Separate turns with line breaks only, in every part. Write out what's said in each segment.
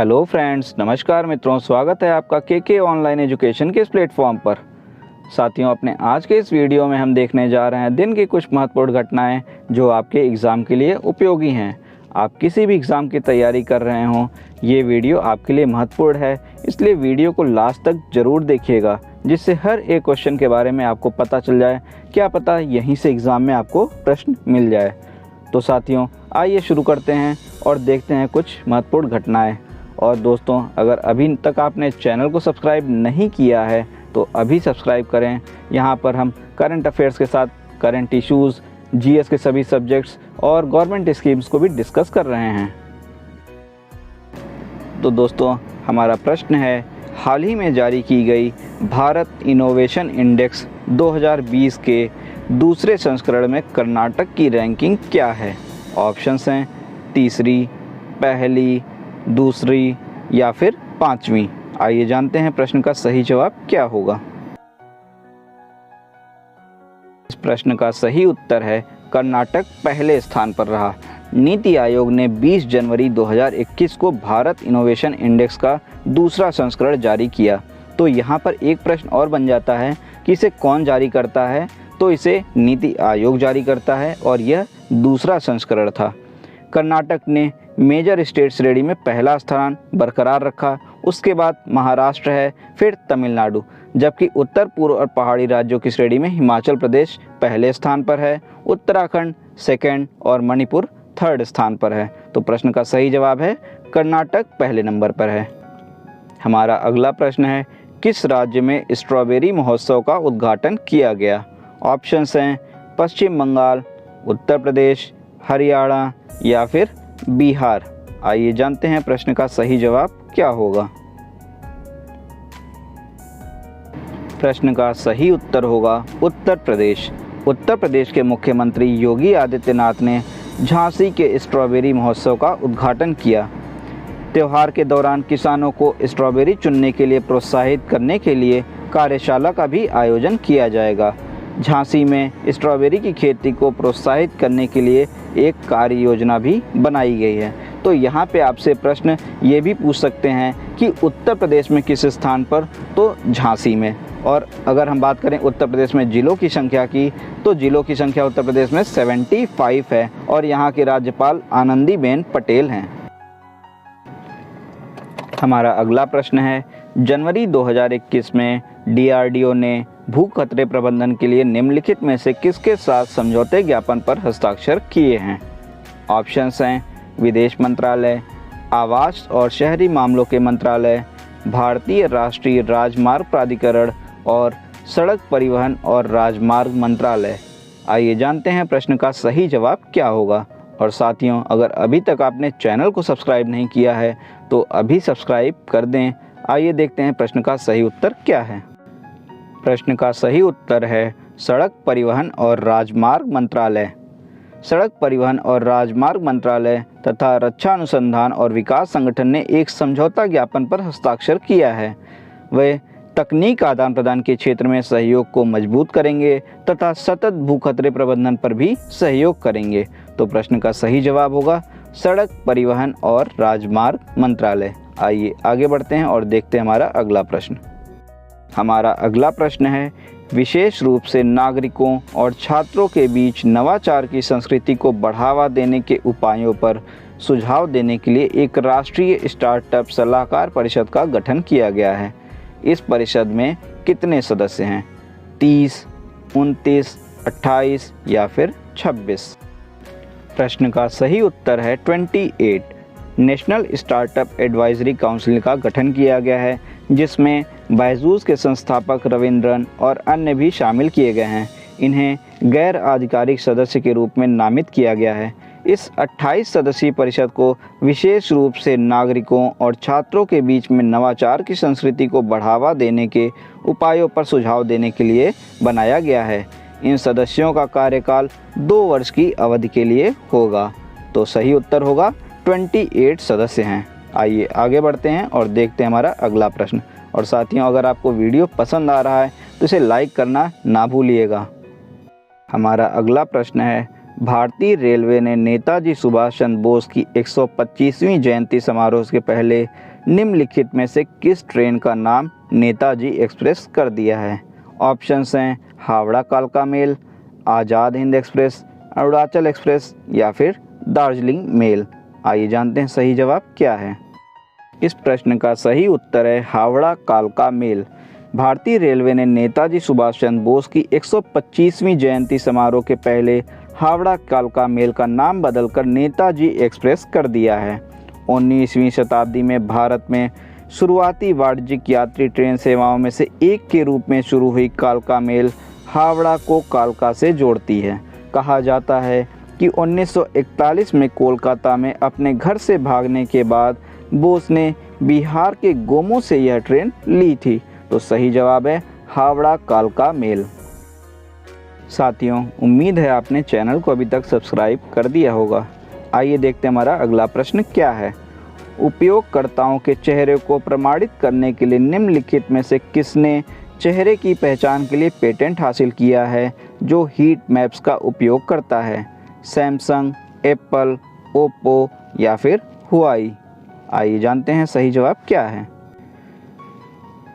Hello friends, नमस्कार मित्रों, स्वागत है आपका के ऑनलाइन एजुकेशन के इस प्लेटफॉर्म पर। साथियों, अपने आज के इस वीडियो में हम देखने जा रहे हैं दिन की कुछ महत्वपूर्ण घटनाएं जो आपके एग्ज़ाम के लिए उपयोगी हैं। आप किसी भी एग्ज़ाम की तैयारी कर रहे हों, ये वीडियो आपके लिए महत्वपूर्ण है, इसलिए वीडियो को लास्ट तक ज़रूर देखिएगा, जिससे हर एक क्वेश्चन के बारे में आपको पता चल जाए। क्या पता यहीं से एग्ज़ाम में आपको प्रश्न मिल जाए। तो साथियों, आइए शुरू करते हैं और देखते हैं कुछ महत्वपूर्ण घटनाएं। और दोस्तों, अगर अभी तक आपने चैनल को सब्सक्राइब नहीं किया है तो अभी सब्सक्राइब करें। यहाँ पर हम करंट अफेयर्स के साथ करंट इश्यूज़, जीएस के सभी सब्जेक्ट्स और गवर्नमेंट स्कीम्स को भी डिस्कस कर रहे हैं। तो दोस्तों, हमारा प्रश्न है, हाल ही में जारी की गई भारत इनोवेशन इंडेक्स 2020 के दूसरे संस्करण में कर्नाटक की रैंकिंग क्या है? ऑप्शंस हैं तीसरी, पहली, दूसरी या फिर पांचवी। आइए जानते हैं प्रश्न का सही जवाब क्या होगा। इस प्रश्न का सही उत्तर है कर्नाटक पहले स्थान पर रहा। नीति आयोग ने 20 जनवरी 2021 को भारत इनोवेशन इंडेक्स का दूसरा संस्करण जारी किया। तो यहाँ पर एक प्रश्न और बन जाता है कि इसे कौन जारी करता है? तो इसे नीति आयोग जारी करता है और यह दूसरा संस्करण था। कर्नाटक ने मेजर स्टेट श्रेणी में पहला स्थान बरकरार रखा, उसके बाद महाराष्ट्र है, फिर तमिलनाडु, जबकि उत्तर पूर्व और पहाड़ी राज्यों की श्रेणी में हिमाचल प्रदेश पहले स्थान पर है, उत्तराखंड सेकंड और मणिपुर थर्ड स्थान पर है। तो प्रश्न का सही जवाब है कर्नाटक पहले नंबर पर है। हमारा अगला प्रश्न है, किस राज्य में स्ट्रॉबेरी महोत्सव का उद्घाटन किया गया? ऑप्शंस हैं पश्चिम बंगाल, उत्तर प्रदेश, हरियाणा या फिर बिहार। आइए जानते हैं प्रश्न का सही जवाब क्या होगा। प्रश्न का सही उत्तर होगा उत्तर प्रदेश। उत्तर प्रदेश के मुख्यमंत्री योगी आदित्यनाथ ने झांसी के स्ट्रॉबेरी महोत्सव का उद्घाटन किया। त्योहार के दौरान किसानों को स्ट्रॉबेरी चुनने के लिए प्रोत्साहित करने के लिए कार्यशाला का भी आयोजन किया जाएगा। झांसी में स्ट्रॉबेरी की खेती को प्रोत्साहित करने के लिए एक कार्य योजना भी बनाई गई है। तो यहाँ पे आपसे प्रश्न ये भी पूछ सकते हैं कि उत्तर प्रदेश में किस स्थान पर? तो झांसी में। और अगर हम बात करें उत्तर प्रदेश में जिलों की संख्या की, तो जिलों की संख्या उत्तर प्रदेश में 75 है और यहाँ के राज्यपाल आनंदीबेन पटेल हैं। हमारा अगला प्रश्न है, जनवरी 2021 में डीआरडीओ ने भू खतरे प्रबंधन के लिए निम्नलिखित में से किसके साथ समझौते ज्ञापन पर हस्ताक्षर किए हैं? ऑप्शंस हैं विदेश मंत्रालय, आवास और शहरी मामलों के मंत्रालय, भारतीय राष्ट्रीय राजमार्ग प्राधिकरण और सड़क परिवहन और राजमार्ग मंत्रालय। आइए जानते हैं प्रश्न का सही जवाब क्या होगा। और साथियों, अगर अभी तक आपने चैनल को सब्सक्राइब नहीं किया है तो अभी सब्सक्राइब कर दें। आइए देखते हैं प्रश्न का सही उत्तर क्या है। प्रश्न का सही उत्तर है सड़क परिवहन और राजमार्ग मंत्रालय। सड़क परिवहन और राजमार्ग मंत्रालय तथा रक्षा अनुसंधान और विकास संगठन ने एक समझौता ज्ञापन पर हस्ताक्षर किया है। वे तकनीक आदान प्रदान के क्षेत्र में सहयोग को मजबूत करेंगे तथा सतत भू खतरे प्रबंधन पर भी सहयोग करेंगे। तो प्रश्न का सही जवाब होगा सड़क परिवहन और राजमार्ग मंत्रालय। आइए आगे बढ़ते हैं और देखते हैं हमारा अगला प्रश्न। हमारा अगला प्रश्न है, विशेष रूप से नागरिकों और छात्रों के बीच नवाचार की संस्कृति को बढ़ावा देने के उपायों पर सुझाव देने के लिए एक राष्ट्रीय स्टार्टअप सलाहकार परिषद का गठन किया गया है। इस परिषद में कितने सदस्य हैं? 30, 29, 28 या फिर 26? प्रश्न का सही उत्तर है 28। नेशनल स्टार्टअप एडवाइजरी काउंसिल का गठन किया गया है, जिसमें बायजूस के संस्थापक रविंद्रन और अन्य भी शामिल किए गए हैं। इन्हें गैर आधिकारिक सदस्य के रूप में नामित किया गया है। इस 28 सदस्यीय परिषद को विशेष रूप से नागरिकों और छात्रों के बीच में नवाचार की संस्कृति को बढ़ावा देने के उपायों पर सुझाव देने के लिए बनाया गया है। इन सदस्यों का कार्यकाल 2 वर्ष की अवधि के लिए होगा। तो सही उत्तर होगा 28 सदस्य हैं। आइए आगे बढ़ते हैं और देखते हैं हमारा अगला प्रश्न। और साथियों, अगर आपको वीडियो पसंद आ रहा है तो इसे लाइक करना ना भूलिएगा। हमारा अगला प्रश्न है, भारतीय रेलवे ने नेताजी सुभाष चंद्र बोस की 125वीं जयंती समारोह के पहले निम्नलिखित में से किस ट्रेन का नाम नेताजी एक्सप्रेस कर दिया है? ऑप्शंस हैं हावड़ा कालका mail, Azad Hind express, Arunachal express या फिर दार्जिलिंग मेल। आइए जानते हैं सही जवाब क्या है। इस प्रश्न का सही उत्तर है हावड़ा कालका मेल। भारतीय रेलवे ने नेताजी सुभाष चंद्र बोस की 125वीं जयंती समारोह के पहले हावड़ा कालका मेल का नाम बदलकर नेताजी एक्सप्रेस कर दिया है। 19वीं शताब्दी में भारत में शुरुआती वाणिज्यिक यात्री ट्रेन सेवाओं में से एक के रूप में शुरू हुई कालका मेल हावड़ा को कालका से जोड़ती है। कहा जाता है कि 1941 में कोलकाता में अपने घर से भागने के बाद बोस ने बिहार के गोमो से यह ट्रेन ली थी। तो सही जवाब है हावड़ा कालका मेल। साथियों, उम्मीद है आपने चैनल को अभी तक सब्सक्राइब कर दिया होगा। आइए देखते हैं हमारा अगला प्रश्न क्या है। उपयोगकर्ताओं के चेहरे को प्रमाणित करने के लिए निम्नलिखित में से किसने चेहरे की पहचान के लिए पेटेंट हासिल किया है जो हीट मैप्स का उपयोग करता है? सैमसंग, एप्पल, ओप्पो या फिर हुआई। आइए जानते हैं सही जवाब क्या है।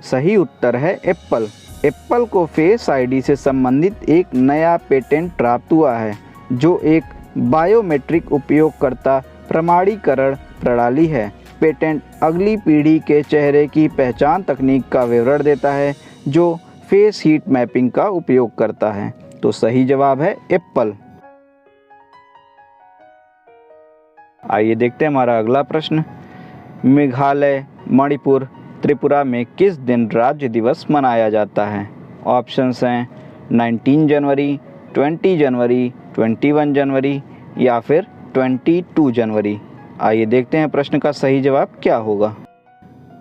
सही उत्तर है एप्पल। एप्पल को फेस आईडी से संबंधित एक नया पेटेंट प्राप्त हुआ है जो एक बायोमेट्रिक उपयोगकर्ता प्रमाणीकरण प्रणाली है। पेटेंट अगली पीढ़ी के चेहरे की पहचान तकनीक का विवरण देता है जो फेस हीट मैपिंग का उपयोग करता है। तो सही जवाब है एप्पल। आइए देखते हैं हमारा अगला प्रश्न। मेघालय, मणिपुर, त्रिपुरा में किस दिन राज्य दिवस मनाया जाता है? ऑप्शंस हैं 19 जनवरी, 20 जनवरी, 21 जनवरी या फिर 22 जनवरी। आइए देखते हैं प्रश्न का सही जवाब क्या होगा।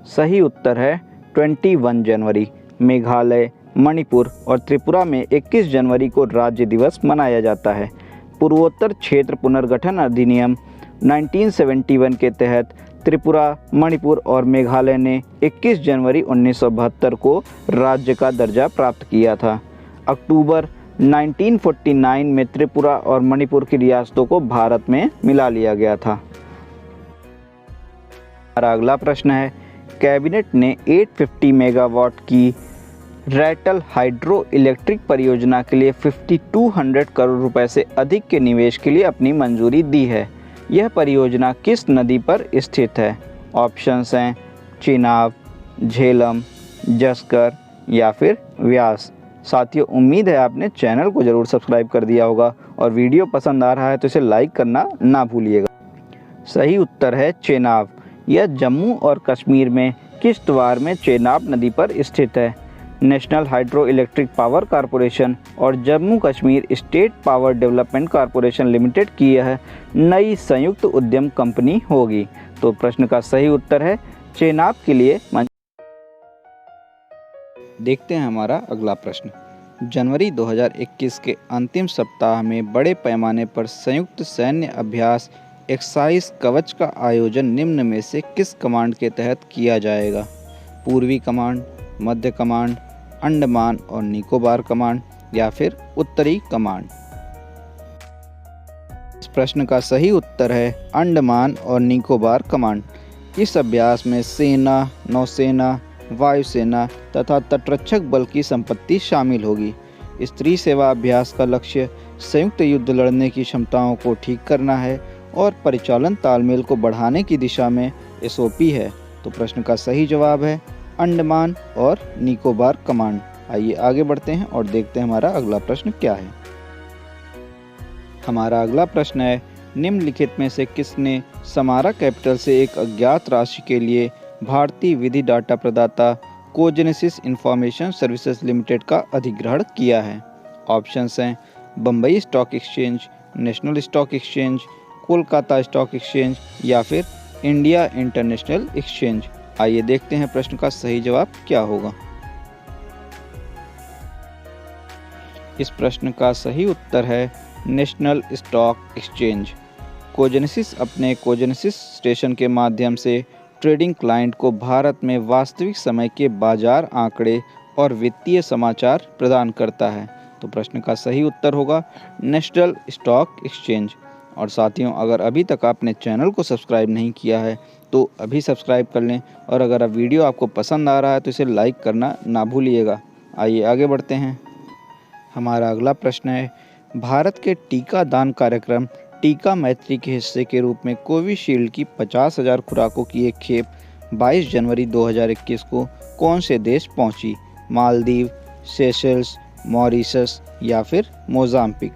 सही उत्तर है 21 जनवरी। मेघालय, मणिपुर और त्रिपुरा में 21 जनवरी को राज्य दिवस मनाया जाता है। पूर्वोत्तर क्षेत्र पुनर्गठन अधिनियम 1971 के तहत त्रिपुरा, मणिपुर और मेघालय ने 21 जनवरी 1972 को राज्य का दर्जा प्राप्त किया था। अक्टूबर 1949 में त्रिपुरा और मणिपुर की रियासतों को भारत में मिला लिया गया था। हमारा अगला प्रश्न है। कैबिनेट ने 850 मेगावाट की रैटल हाइड्रो इलेक्ट्रिक परियोजना के लिए 5200 करोड़ रुपए से अधिक के निवेश के लिए अपनी मंजूरी दी है। यह परियोजना किस नदी पर स्थित है? ऑप्शंस हैं चिनाब, झेलम, जस्कर या फिर व्यास। साथियों, उम्मीद है आपने चैनल को ज़रूर सब्सक्राइब कर दिया होगा और वीडियो पसंद आ रहा है तो इसे लाइक करना ना भूलिएगा। सही उत्तर है चेनाब। यह जम्मू और कश्मीर में किश्तवाड़ में चेनाब नदी पर स्थित है। National Hydroelectric Power Corporation और Jammu Kashmir State Power Development Corporation Limited की यह नई संयुक्त उद्यम कंपनी होगी। तो प्रश्न का सही उत्तर है चेनाब के लिए। देखते हैं हमारा अगला प्रश्न। जनवरी 2021 के अंतिम सप्ताह में बड़े पैमाने पर संयुक्त सैन्य अभ्यास एक्साइज कवच का आयोजन निम्न में से किस कमांड के तहत किया जाएगा? पूर्वी कमांड, मध्य कमांड, अंडमान और निकोबार कमांड या फिर उत्तरी कमांड। इस प्रश्न का सही उत्तर है अंडमान और निकोबार कमांड। इस अभ्यास में सेना, नौसेना, वायुसेना तथा तटरक्षक बल की संपत्ति शामिल होगी। इस त्रिसेवा अभ्यास का लक्ष्य संयुक्त युद्ध लड़ने की क्षमताओं को ठीक करना है और परिचालन तालमेल को बढ़ाने की दिशा में एसओपी है। तो प्रश्न का सही जवाब है अंडमान और निकोबार कमांड। आइए आगे बढ़ते हैं और देखते हैं हमारा अगला प्रश्न क्या है। हमारा अगला प्रश्न है। निम्नलिखित में से किसने समारा कैपिटल से एक अज्ञात राशि के लिए भारतीय विधि डाटा प्रदाता कोजेनेसिस इंफॉर्मेशन सर्विसेज लिमिटेड का अधिग्रहण किया है? ऑप्शंस हैं Bombay stock exchange, national stock exchange, Kolkata stock exchange या फिर इंडिया इंटरनेशनल एक्सचेंज। आइए देखते हैं प्रश्न का सही जवाब क्या होगा। इस प्रश्न का सही उत्तर है नेशनल स्टॉक एक्सचेंज। कोजेनेसिस अपने कोजेनेसिस स्टेशन के माध्यम से ट्रेडिंग क्लाइंट को भारत में वास्तविक समय के बाजार आंकड़े और वित्तीय समाचार प्रदान करता है। तो प्रश्न का सही उत्तर होगा नेशनल स्टॉक एक्सचेंज। और साथियों, अगर अभी तक आपने चैनल को सब्सक्राइब नहीं किया है तो अभी सब्सक्राइब कर लें, और अगर अब वीडियो आपको पसंद आ रहा है तो इसे लाइक करना ना भूलिएगा। आइए आगे बढ़ते हैं। हमारा अगला प्रश्न है, भारत के टीका दान कार्यक्रम टीका मैत्री के हिस्से के रूप में कोविशील्ड की 50,000 खुराकों की एक खेप 22 जनवरी 2021 को कौन से देश पहुंची? मालदीव, सेशेल्स, मॉरिशस या फिर मोजाम्बिक?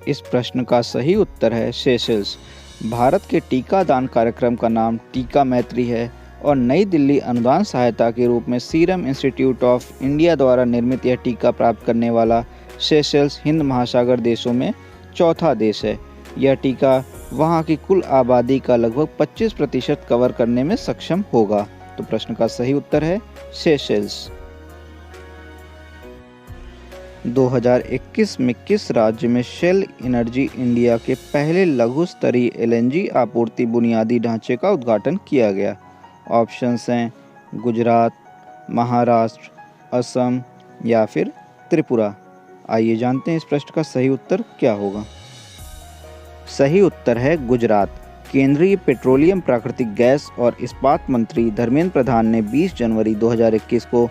इस प्रश्न का सही उत्तर है सेशेल्स। भारत के टीका दान कार्यक्रम का नाम टीका मैत्री है और नई दिल्ली अनुदान सहायता के रूप में सीरम इंस्टीट्यूट ऑफ इंडिया द्वारा निर्मित यह टीका प्राप्त करने वाला सेशेल्स हिंद महासागर देशों में चौथा देश है। यह टीका वहां की कुल आबादी का लगभग 25% कवर करने में सक्षम होगा। तो प्रश्न का सही उत्तर है सेशेल्स। 2021 में किस राज्य में शेल एनर्जी इंडिया के पहले लघु स्तरीय एलएनजी आपूर्ति बुनियादी ढांचे का उद्घाटन किया गया? ऑप्शंस हैं गुजरात, महाराष्ट्र, असम या फिर त्रिपुरा। आइए जानते हैं इस प्रश्न का सही उत्तर क्या होगा। सही उत्तर है गुजरात। केंद्रीय पेट्रोलियम, प्राकृतिक गैस और इस्पात मंत्री धर्मेंद्र प्रधान ने 20 जनवरी 2021 को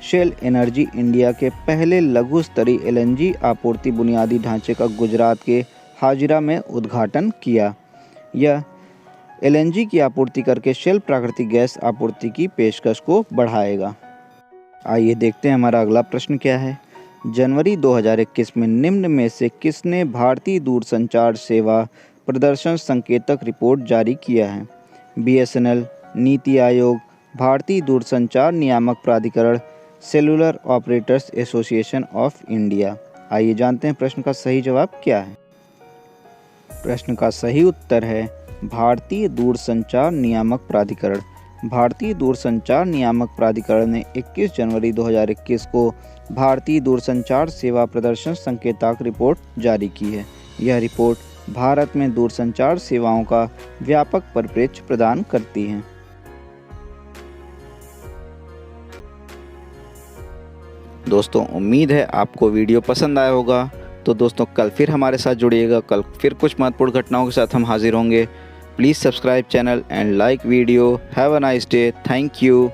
शेल एनर्जी इंडिया के पहले लघु स्तरीय एलएनजी आपूर्ति बुनियादी ढांचे का गुजरात के हाजिरा में उद्घाटन किया। यह एलएनजी की आपूर्ति करके शेल प्राकृतिक गैस आपूर्ति की पेशकश को बढ़ाएगा। आइए देखते हैं हमारा अगला प्रश्न क्या है। जनवरी 2021 में निम्न में से किसने भारतीय दूरसंचार सेवा प्रदर्शन संकेतक रिपोर्ट जारी किया है? बीएसएनएल, नीति आयोग, भारतीय दूरसंचार नियामक प्राधिकरण, cellular operators association of India. आइए जानते हैं प्रश्न का सही जवाब क्या है। प्रश्न का सही उत्तर है भारतीय दूरसंचार नियामक प्राधिकरण। भारतीय दूरसंचार नियामक प्राधिकरण ने 21 जनवरी 2021 को भारतीय दूरसंचार सेवा प्रदर्शन संकेतक रिपोर्ट जारी की है। यह रिपोर्ट भारत में दूरसंचार सेवाओं का व्यापक परिप्रेक्ष्य प्रदान करती है। दोस्तों, उम्मीद है आपको वीडियो पसंद आया होगा। तो दोस्तों, कल फिर हमारे साथ जुड़िएगा। कल फिर कुछ महत्वपूर्ण घटनाओं के साथ हम हाजिर होंगे। Please subscribe channel and like video. Have a nice day. Thank you.